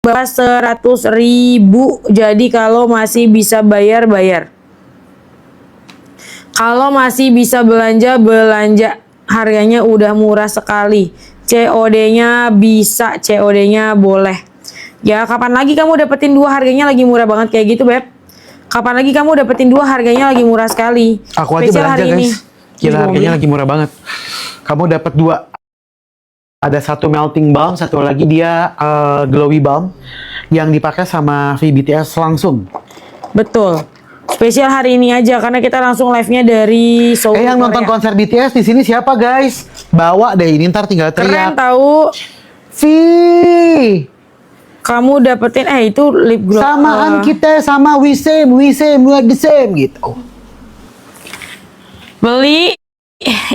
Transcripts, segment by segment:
bawah 100.000. Jadi kalau masih bisa bayar. Kalau masih bisa belanja. Harganya udah murah sekali. COD-nya bisa, COD-nya boleh. Ya, kapan lagi kamu dapetin 2 harganya lagi murah banget kayak gitu, Beb? Kapan lagi kamu dapetin 2 harganya lagi murah sekali? Aku aja Spesial belanja, hari ini. guys. Gila, harganya lagi murah banget. Kamu dapat 2. Ada satu melting balm, satu lagi dia glowy balm yang dipakai sama VBTS langsung. Betul. Spesial hari ini aja karena kita langsung live-nya dari Seoul. Yang nonton konser BTS di sini siapa, guys? Bawa deh ini, ntar tinggal teriak. Keren tahu. Vi, Kamu dapetin itu lip gloss. samaan kita sama we same, we are the same gitu. Beli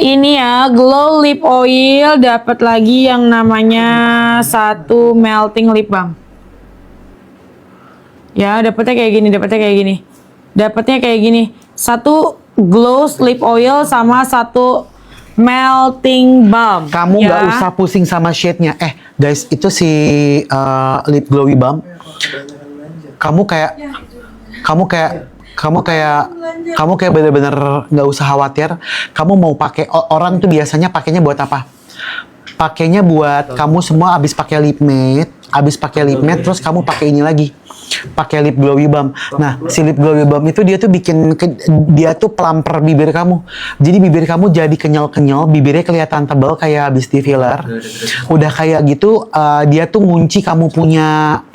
ini ya, glow lip oil, dapat lagi yang namanya satu melting lip balm. Ya, dapatnya kayak gini. Satu glow lip oil sama satu melting balm. Kamu nggak ya. usah pusing sama shade-nya. Guys, itu si lip glowy balm. Kamu kayak bener-bener nggak usah khawatir. Kamu mau pakai, orang tuh biasanya pakainya buat apa? Pakainya buat kamu semua abis pakai lip matte, terus kamu pakai ini lagi, pakai lip glowy balm. Nah, si lip glowy balm itu dia tuh dia tuh pelamper bibir kamu. Jadi bibir kamu jadi kenyal-kenyal, bibirnya kelihatan tebal kayak abis di filler. Udah kayak gitu, dia tuh ngunci kamu punya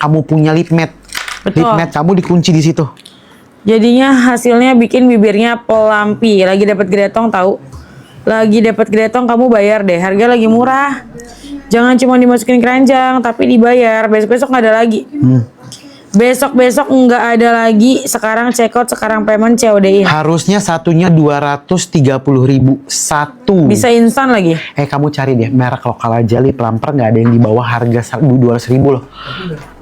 lip matte. Betul. Lip matte kamu dikunci di situ. Jadinya hasilnya bikin bibirnya pelampi. Lagi dapat gretong tahu. Lagi dapat gretong kamu bayar deh. Harga lagi murah. Jangan cuma dimasukin keranjang tapi dibayar. Besok-besok nggak ada lagi. Besok-besok nggak ada lagi. Sekarang check out, sekarang payment COD-in. Harusnya satunya 230.000 satu. Bisa instan lagi. Kamu cari deh merek lokal aja, lip plumper nggak ada yang di bawah harga 200.000 loh.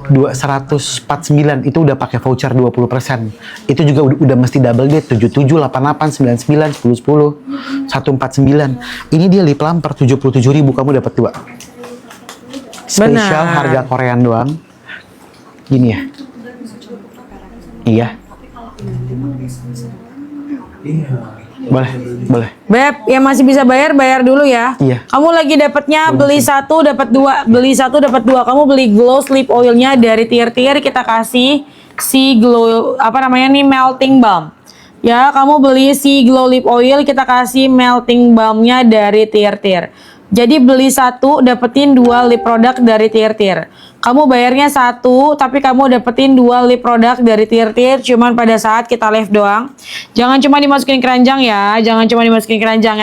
149 itu udah pakai voucher 20%. Itu juga udah mesti double date 77, 88, 99, 10, 149. Ini dia lip plumper 77.000, kamu dapat 2. Spesial harga Korean doang. Gini ya. Iya. Boleh. Beb, yang masih bisa bayar dulu ya. Iya. Kamu lagi dapatnya beli 1 dapat 2, beli 1 dapat 2. Kamu beli glow lip oilnya dari tier-tier, kita kasih si glow melting balm. Ya, kamu beli si glow lip oil, kita kasih melting balmnya dari tier-tier. Jadi beli 1 dapetin 2 lip product dari tier-tier. Kamu bayarnya 1 tapi kamu dapetin 2 lip product dari tier-tier cuman pada saat kita live doang. Jangan cuma dimasukin keranjang ya,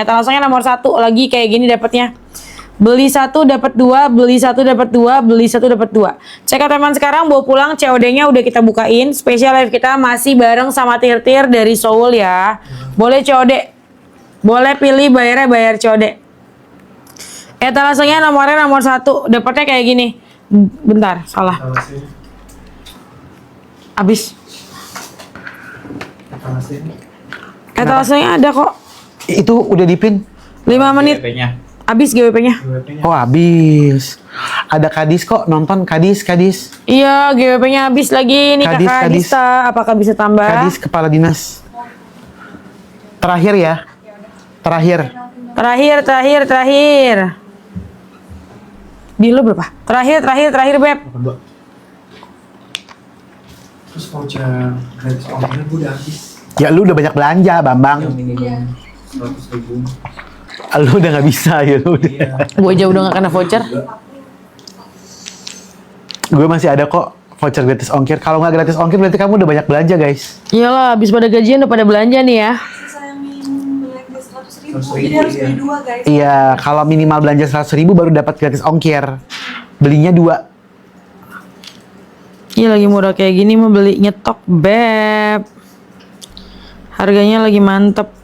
Langsungnya nomor 1 lagi kayak gini dapetnya. Beli 1 dapat 2, beli 1 dapat 2, beli 1 dapat 2. Cek out teman sekarang, bawa pulang, COD-nya udah kita bukain. Spesial live kita masih bareng sama tier-tier dari Seoul ya. Boleh COD. Boleh pilih bayarnya bayar COD. Etalasenya nomornya nomor 1, dapatnya kayak gini. Bentar, salah. Habis. Etalasenya ada kok. Itu udah dipin 5 menit. Habis GWP-nya. Oh, habis. Ada Kadis kok, nonton Kadis. Iya, GWP-nya habis lagi nih Kadis, Kakak Kadis. Dista. Apakah bisa tambah? Kadis kepala dinas. Terakhir ya. Terakhir. Di lu berapa? Terakhir Beb. Terus voucher gratis ongkirnya gue udah habis. Ya lu udah banyak belanja, Bambang. Yang minimum 100.000. Lu udah nggak bisa ya lu udah. Iya. Gue aja udah gak kena voucher. Gue masih ada kok voucher gratis ongkir. Kalau nggak gratis ongkir berarti kamu udah banyak belanja, guys. Iyalah, habis pada gajian udah pada belanja nih ya. Sisa yang minimum belanja 100.000, jadi harus beli 2 guys. Iya, kalau minimal belanja 100.000 baru dapat gratis ongkir. Belinya 2. Iya lagi murah kayak gini mau beli nyetok Beb. Harganya lagi mantep.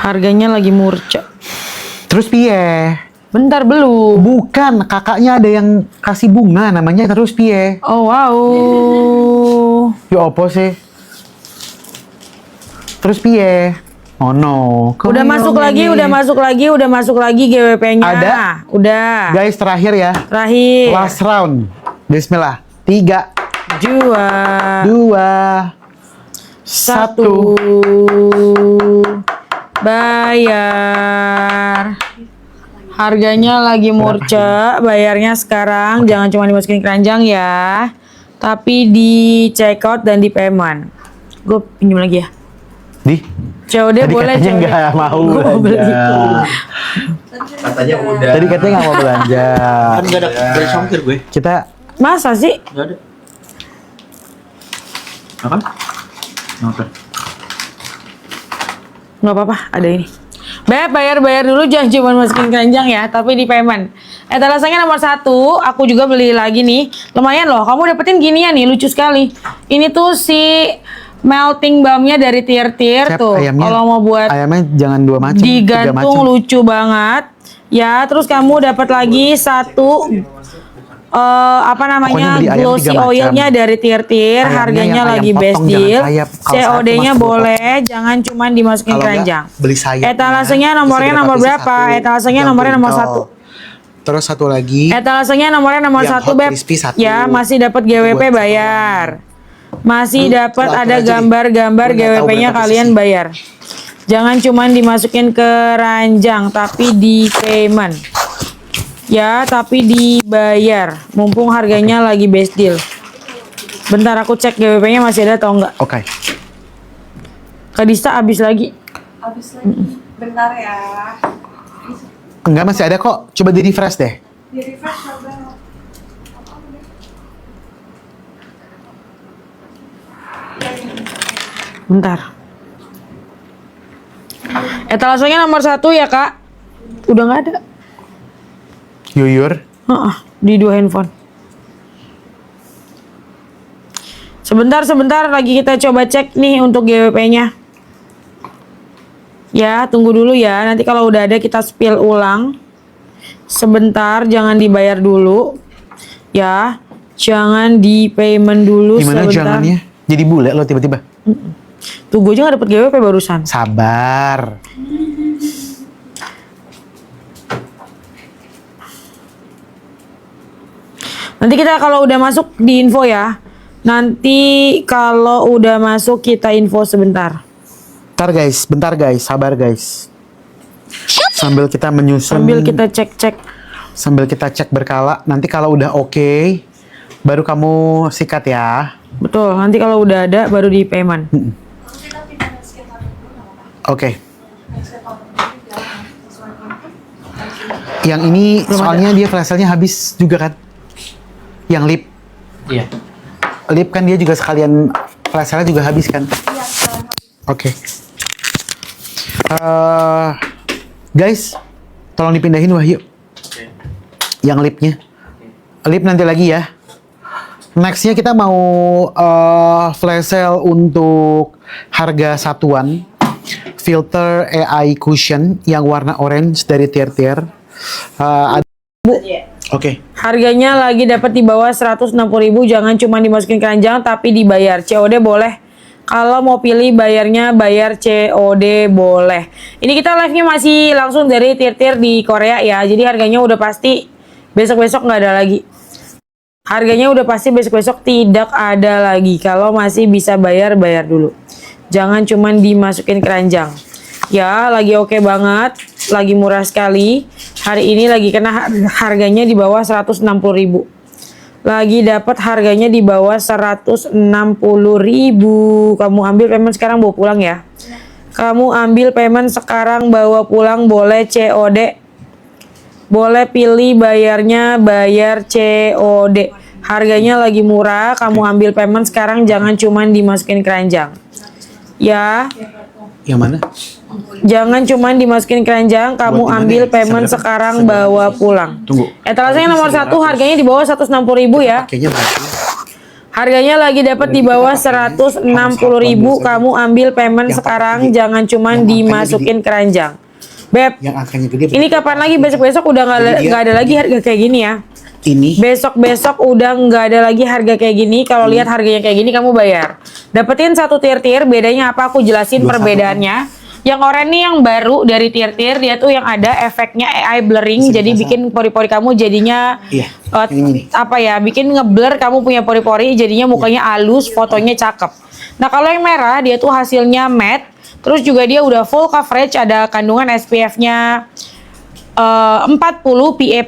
Harganya lagi murca. Terus piye? Bentar belum. Bukan, kakaknya ada yang kasih bunga namanya terus piye? Oh wow. Ya apa sih? Terus piye? Oh no. Udah masuk lagi, udah masuk lagi GWP-nya. Ada? Udah. Guys, terakhir ya. Terakhir. Last round. Bismillah. 3, 2, 1. Bayar. Harganya lagi murce, bayarnya sekarang. Jangan cuma dimasukin keranjang ya, tapi di check out dan di payment. Gue pinjam lagi ya. Di? COD Tadi boleh, katanya COD. nggak mau Gua mau beli. belanja. Katanya udah. Tadi katanya nggak mau belanja. Kan nggak ada dari songkir gue. Kita Masa sih? Nggak ada. Apa? Oke. Nggak apa-apa, ada ini. Bayar dulu, jangan cuma masukin keranjang ya, tapi di payment. Etalasenya nomor 1, aku juga beli lagi nih. Lumayan loh, kamu dapetin ginian nih, lucu sekali. Ini tuh si melting balmnya dari tier-tier Siap, tuh. ayamnya- Kalau mau buat ayamnya jangan 2 macam, 3 digantung macam. lucu banget. Ya, terus kamu dapat lagi satu apa namanya, Pokoknya beli ayam glossy 3 macam. oilnya dari tier-tier, Ayamnya harganya yang ayam lagi best potong, jangan deal. sayap. Kalau sayap COD-nya cuma 10 boleh, jangan cuman dimasukin Kalau nggak, keranjang. beli sayapnya. Etalasenya nomornya Terus nomor dapat berapa? isi Etalasenya yang nomornya nomor bentol. 1. Terus satu lagi. Etalasenya nomornya nomor Yang 1, hot Beb. crispy 1. Ya, masih dapat GWP Buat bayar. Masih Lu dapat atur ada aja deh. gambar-gambar Gua nggak tahu GWP-nya berapa kalian sisi. bayar. Jangan cuman dimasukin ke ranjang, tapi di payment. Ya, tapi dibayar. Mumpung harganya lagi best deal. Bentar aku cek GWP-nya masih ada atau enggak. Oke. Kadista habis lagi. Habis lagi. Bentar ya. Enggak, masih ada kok. Coba di refresh deh. Di refresh coba. Bentar. Etalasenya nomor 1 ya, Kak. Udah nggak ada. Yuyur. Di 2 handphone. Sebentar lagi kita coba cek nih untuk GWP-nya. Ya, tunggu dulu ya. Nanti kalau udah ada kita spill ulang. Sebentar, jangan dibayar dulu. Ya, jangan di payment dulu. Gimana sebentar. jangannya? Jadi bule lo tiba-tiba. Tuh, gue aja nggak dapet GWP barusan. Sabar. Nanti kita kalau udah masuk di info ya. Nanti kalau udah masuk kita info sebentar. Bentar guys, sabar guys. Sambil kita menyusun, Sambil kita cek-cek. sambil kita cek berkala. Nanti kalau udah oke, baru kamu sikat ya. Betul, nanti kalau udah ada baru di payment. Oke. Yang ini soalnya dia flash sale-nya habis juga kan? Yang lip. Iya. Lip kan dia juga sekalian flash sale juga habis kan? Oke. Guys, tolong dipindahin Wahyu. Yang lipnya. Lip nanti lagi ya. Nextnya kita mau flash sale untuk harga satuan filter AI cushion yang warna orange dari tier-tier. Oke. Harganya lagi dapat di bawah 160.000, jangan cuma dimasukin keranjang tapi dibayar. COD boleh. Kalau mau pilih bayarnya bayar COD boleh. Ini kita live-nya masih langsung dari tier-tier di Korea ya. Jadi harganya udah pasti besok-besok nggak ada lagi. Harganya udah pasti besok-besok tidak ada lagi. Kalau masih bisa bayar, bayar dulu. Jangan cuman dimasukin keranjang. Ya, lagi oke banget. Lagi murah sekali. Hari ini lagi kena harganya di bawah 160.000. Lagi dapat harganya di bawah 160.000. Kamu ambil payment sekarang bawa pulang ya. Kamu ambil payment sekarang bawa pulang, boleh COD. Boleh pilih bayarnya bayar COD. Harganya lagi murah, kamu ambil payment sekarang, jangan cuman dimasukin keranjang. Ya. Yang mana? Jangan cuman dimasukin keranjang, kamu Buat di mana ambil ya? payment Segera- sekarang segera- bawa pulang. Tunggu. Etalasenya nomor 1 harganya di bawah 160.000 ya. Kayaknya berarti. Harganya lagi dapat di bawah 160.000, kamu ambil payment Yang sekarang, pakai gede. jangan cuman Yang dimasukin keranjang. Beb, Yang angkanya gede. ini kapan lagi? Besok-besok udah nggak ada lagi harga kayak gini ya. Ini Besok-besok udah nggak ada lagi harga kayak gini. Kalau lihat harganya kayak gini, kamu bayar. Dapetin satu tier-tier, bedanya apa? Aku jelasin 21. perbedaannya. Yang oranye nih yang baru dari tir-tir, dia tuh yang ada efeknya AI blurring, jadi bikin pori-pori kamu jadinya Iya, yang ini. apa ya, bikin ngeblur kamu punya pori-pori, jadinya mukanya halus, fotonya cakep. Nah kalau yang merah dia tuh hasilnya matte, terus juga dia udah full coverage, ada kandungan SPF-nya 40 PA+++,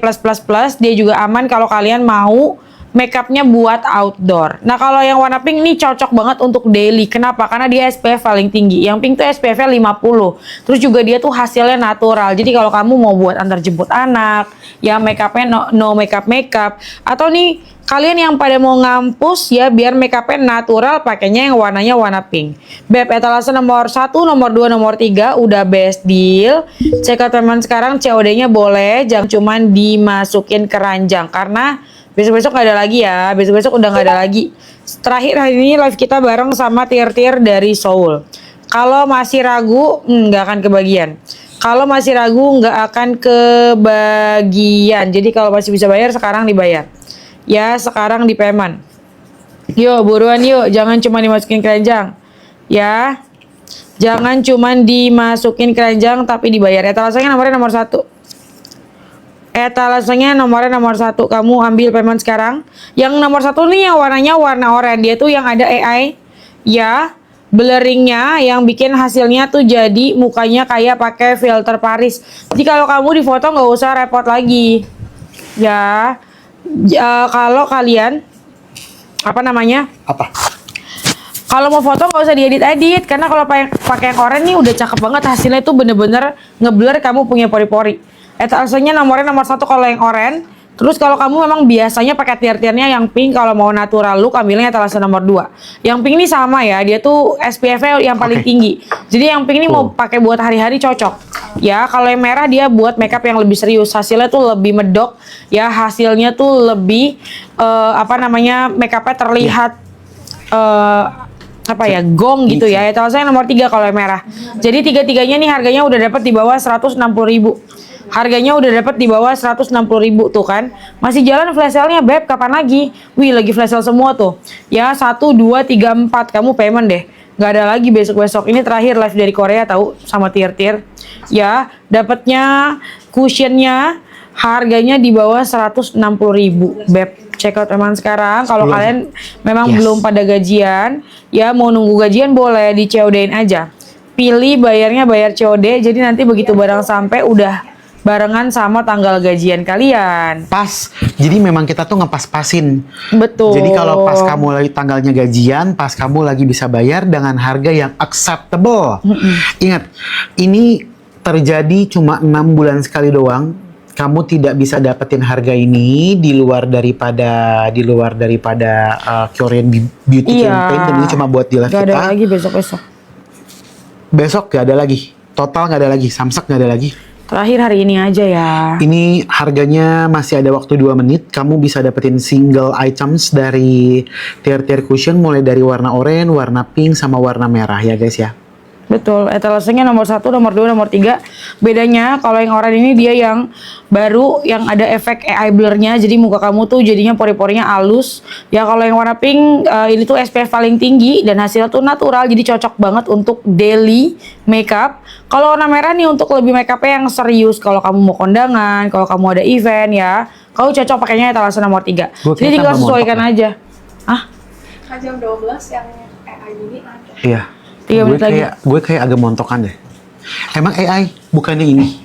dia juga aman kalau kalian mau makeupnya buat outdoor. Nah kalau yang warna pink ini cocok banget untuk daily. Kenapa? Karena dia SPF paling tinggi. Yang pink tuh SPF-nya 50. Terus juga dia tuh hasilnya natural. Jadi kalau kamu mau buat antar jemput anak, ya makeupnya no makeup, atau nih kalian yang pada mau ngampus ya biar makeupnya natural, pakainya yang warnanya warna pink. Beb, etalase nomor 1, nomor 2, nomor 3 udah best deal. Check out teman sekarang, COD-nya boleh, jangan cuman dimasukin keranjang karena besok-besok nggak ada lagi ya, besok-besok udah nggak ada lagi. Terakhir hari ini live kita bareng sama tir-tir dari Seoul. Kalau masih ragu, nggak akan kebagian. Kalau masih ragu, nggak akan kebagian. Jadi kalau masih bisa bayar, sekarang dibayar. Ya, sekarang di payment. Yuk, buruan yuk, jangan cuma dimasukin keranjang. Ya, jangan cuma dimasukin keranjang tapi dibayar. Etalasenya nomornya nomor 1. Etalasenya nomornya nomor 1. Kamu ambil payment sekarang. Yang nomor 1 nih yang warnanya warna oranye. Dia tuh yang ada AI ya, blurringnya yang bikin hasilnya tuh jadi mukanya kayak pakai filter Paris. Jadi kalau kamu di foto nggak usah repot lagi ya. Kalau kalian apa namanya? Apa? Kalau mau foto nggak usah diedit-edit karena kalau pakai yang oranye nih udah cakep banget, hasilnya tuh bener-bener ngeblur kamu punya pori-pori. Etalasenya nomornya nomor 1 kalau yang oranye. Terus kalau kamu memang biasanya pakai tir-tirnya yang pink, kalau mau natural look ambilnya etalase nomor 2. Yang pink ini sama ya, dia tuh SPF-nya yang paling tinggi. Jadi yang pink ini mau pakai buat hari-hari cocok. Ya, kalau yang merah dia buat makeup yang lebih serius. Hasilnya tuh lebih medok. Ya, hasilnya tuh lebih apa namanya? Makeupnya terlihat apa ya, gong gitu ya. Etalasenya nomor 3 kalau yang merah. Jadi tiga-tiganya nih harganya udah dapat di bawah 160.000. Harganya udah dapat di bawah 160.000 tuh kan. Masih jalan flash sale-nya, Beb, kapan lagi? Wih, lagi flash sale semua tuh. Ya, 1 2 3 4 kamu payment deh. Nggak ada lagi besok-besok. Ini terakhir live dari Korea tahu sama tir-tir. Ya, dapatnya cushionnya harganya di bawah 160.000. Beb, check out teman sekarang. Kalau kalian memang belum pada gajian, ya mau nunggu gajian boleh di COD-in aja. Pilih bayarnya bayar COD. Jadi nanti begitu barang sampai udah barengan sama tanggal gajian kalian. Pas. Jadi memang kita tuh ngepas-pasin. Betul. Jadi kalau pas kamu lagi tanggalnya gajian, pas kamu lagi bisa bayar dengan harga yang acceptable. Ingat, ini terjadi cuma 6 bulan sekali doang. Kamu tidak bisa dapetin harga ini di luar daripada Korean Beauty Campaign, dan ini cuma buat di live Gak kita. ada lagi besok-besok. Besok gak ada lagi. Total gak ada lagi. Samsak gak ada lagi. Terakhir hari ini aja ya. Ini harganya masih ada waktu 2 menit. Kamu bisa dapetin single items dari tir-tir cushion mulai dari warna oranye, warna pink, sama warna merah ya guys ya. Betul, etalasenya nomor 1, nomor 2, nomor 3. Bedanya kalau yang oranye ini dia yang baru, yang ada efek AI blurnya, jadi muka kamu tuh jadinya pori-porinya halus. Ya kalau yang warna pink ini tuh SPF paling tinggi dan hasilnya tuh natural, jadi cocok banget untuk daily makeup. Kalau warna merah nih untuk lebih makeupnya yang serius, kalau kamu mau kondangan, kalau kamu ada event ya, kamu cocok pakainya etalase nomor 3. Jadi tinggal sesuaikan aja. Ah? Jam 12 yang AI ini ada. Iya. 3 menit lagi. Gue kayak agak montokan deh. Emang AI bukannya ini?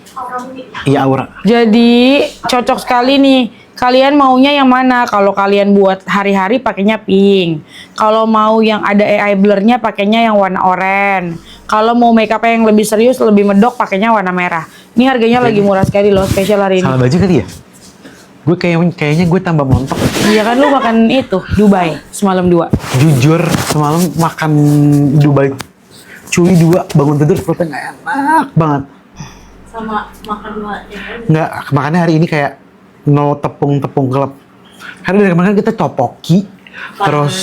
Iya, aura. Jadi cocok sekali nih. Kalian maunya yang mana? Kalau kalian buat hari-hari pakainya pink. Kalau mau yang ada AI blurnya pakainya yang warna oranye. Kalau mau makeup yang lebih serius, lebih medok pakainya warna merah. Ini harganya lagi murah sekali loh, spesial hari ini. Salah baju kali ya? Gue kayaknya gue tambah montok. Iya kan lu makan itu Dubai semalam 2. Jujur semalam makan Dubai cuy 2, bangun tidur perutnya nggak enak banget. Sama makan dua ya. Nggak, makannya hari ini kayak no tepung kelep. Karena dari kemarin kita topoki, terus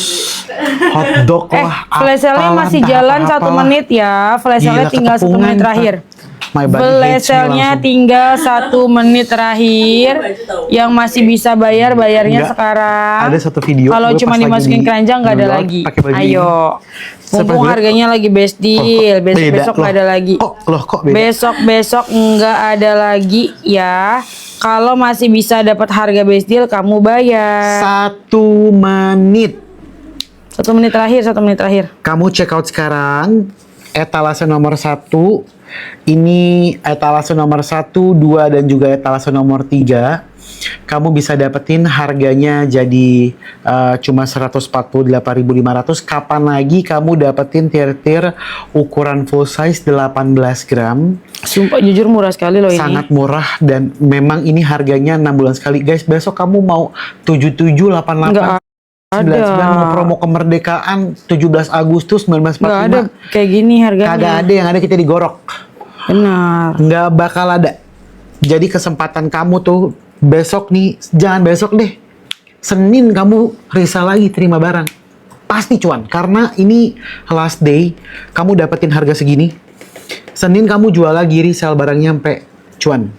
hotdog lah. Flash sale-nya masih jalan 1 menit ya. Flash sale-nya tinggal 1 menit terakhir. My body Flash hates me sale-nya langsung. tinggal 1 menit terakhir. Yang masih bisa bayar, bayarnya Enggak. sekarang. Ada satu video, Kalau gue cuma pas lagi dimasukin di keranjang nggak ada New York, lagi. pakai baju ini. Ayo. Mumpung Sepas harganya lagi best deal. beda? Besok nggak ada lagi. Kok beda? Besok nggak ada lagi ya. Kalau masih bisa dapat harga best deal, kamu bayar. 1 menit. 1 menit terakhir, 1 menit terakhir. Kamu check out sekarang. Etalase nomor 1. Ini etalase nomor 1, 2, dan juga etalase nomor 3. Kamu bisa dapetin harganya jadi cuma 148.500. Kapan lagi kamu dapetin tir-tir ukuran full size 18 gram. Sumpah jujur murah sekali loh ini. Sangat murah dan memang ini harganya 6 bulan sekali. Guys, besok kamu mau 7788 Nggak 99 mau promo kemerdekaan 17 Agustus Nggak ada 1945. kayak gini harganya. Kagak ada, yang ada kita digorok. Benar. Nggak bakal ada. Jadi kesempatan kamu tuh besok nih, jangan besok deh. Senin kamu resell lagi, terima barang. Pasti cuan, karena ini last day, kamu dapetin harga segini. Senin kamu jual lagi, resell barangnya sampai cuan.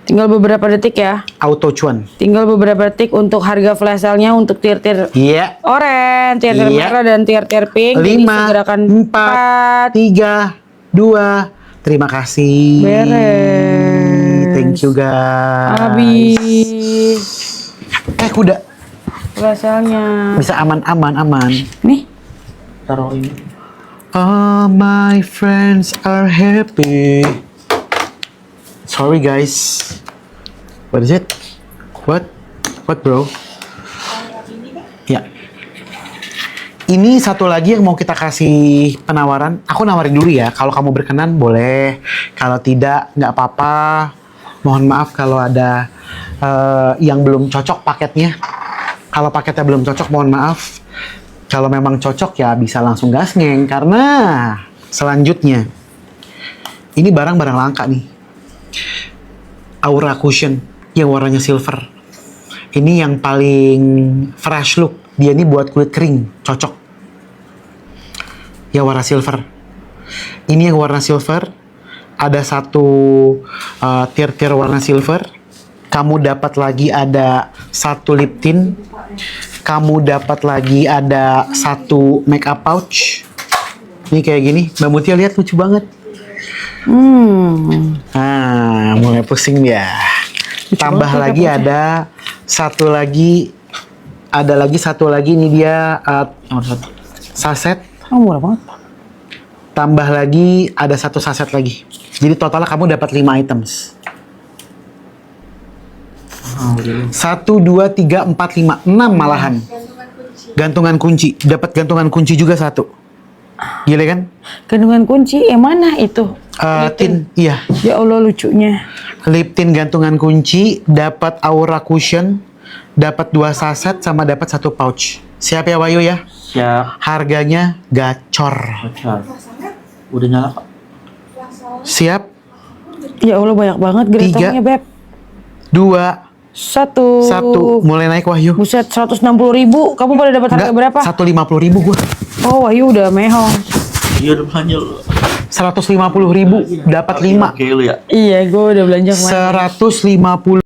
Tinggal beberapa detik ya. Auto cuan. Tinggal beberapa detik untuk harga flash sale-nya untuk tir-tir Iya. oranye, tir-tir Iya. merah, dan tir-tir pink. Jadi 5, segerakan 4, 3, 2, terima kasih. Beres. Thank you guys. Habis Kuda. flash sale-nya. Bisa aman. Nih, Taruh ini. All my friends are happy. Sorry guys. What is it? What bro? Ya. Ini satu lagi yang mau kita kasih penawaran. Aku nawarin dulu ya. Kalau kamu berkenan boleh. Kalau tidak nggak apa-apa. Mohon maaf kalau ada yang belum cocok paketnya. Kalau paketnya belum cocok mohon maaf. Kalau memang cocok ya bisa langsung gasngeng. Karena selanjutnya ini barang-barang langka nih. Aura Cushion yang warnanya silver. Ini yang paling fresh look. Dia ini buat kulit kering, cocok. Ya warna silver. Ini yang warna silver. Ada satu tir-tir warna silver. Kamu dapat lagi ada satu lip tint. Kamu dapat lagi ada satu makeup pouch. Ini kayak gini. Mbak Mutia lihat lucu banget. Mulai pusing ya. Tambah lagi ada satu lagi. Ada lagi satu lagi, ini dia Nomor 1. saset. oh, murah banget. Tambah lagi ada satu saset lagi. Jadi totalnya kamu dapat 5 items. 1, 2, 3, 4, 5, 6 malahan. Gantungan kunci. Dapat gantungan kunci juga satu. Gila kan? Gantungan kunci yang mana itu? Tin, iya. Ya Allah lucunya. Lip tint gantungan kunci, dapat Aura Cushion, dapat 2 saset sama dapat 1 pouch. Siap ya Wayu ya? Siap. Harganya gacor. Bocor. Udah nyala kok. Siap? Ya Allah banyak banget geretonnya, Beb. 2, 1. Mulai naik Wahyu. Buset, 160.000. Kamu pada dapat harga berapa? 150.000 gua. Oh, Wahyu udah mehong. Iya udah belanja lu. 150.000 dapat 5. Oke lu ya. Iya, gue udah belanja kemarin. 150